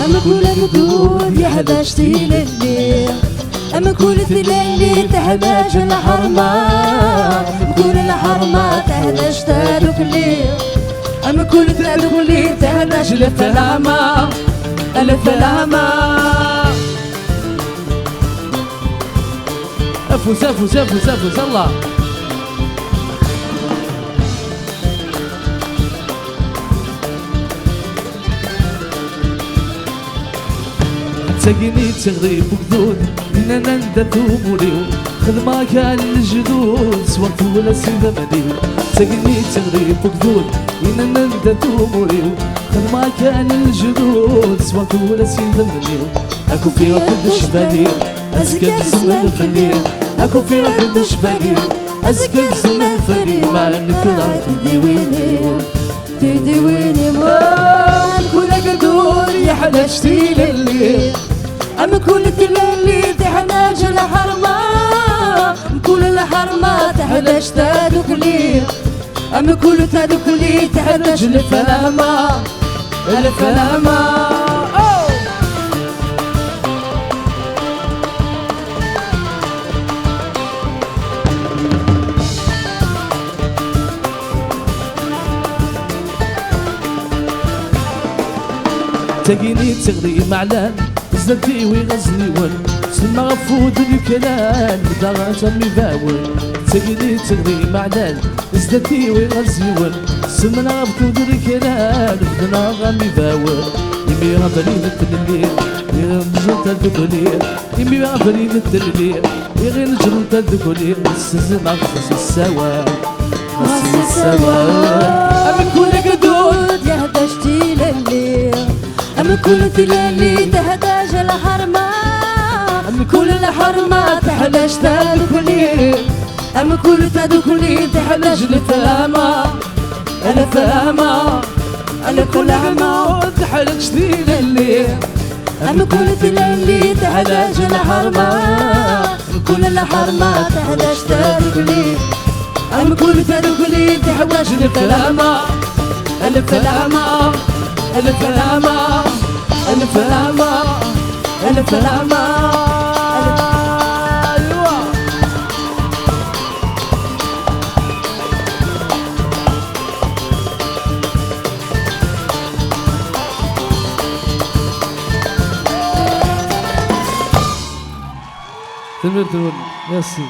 أما كل قدود يحبشتي للي أما كل ثلالي تحباش الحرمات كل الحرمات تحباش تادوك لي أما كل تادوك لي تحباش الفلامة الفلامة أفوز أفوز أفوز أفوز الله تسقيني تغريب وقدود إننا ندثو موليو خدمة كان الجدود سوقت ولا سيدة مديو تسقيني تغريب وقدود إننا ندثو موليو خدمة كان الجدود سوقت ولا سيدة مديو أكو في رفض الشبالير أزكى بسمة الفنير أكو في رفض الشبالير أزكى بسمة الفنير ما عندك راح تديويني تديويني كل قدود يحلشتي للي أما كل اللي تحتاج الحرمة كل الحرمة تحتاج تادوك لي أما كل تادوك لي تحتاج الفلامة الفلامة تجيني تغري معلان زلتي ويغزلي ون سلمى غفود الكلام بدارات امي باول تجيني تغري معلان زلتي ويغزلي ون سلمى غفود الكلام بدارات امي باول يمي غفلي التلليل يغير نجرو تدخلي يمي غفلي التلليل يغير نجرو تدخلي السزم غفص السوا غفص السوا أما كل قدود يهدشتي للي أما كل تلالي تحتاج الحرمة أما كل الحرمة تحلاش تدخلي أما كل تدخلي تحلاش الفلامة الفلامة كل عما تحلاش تلالي أما كل تلالي تحتاج الحرمة كل الحرمة تحلاش تدخلي أما كل تدخلي تحلاش الفلامة الفلامة الفلامة الفلامة الفلامة أيوة تمام تمام ميرسي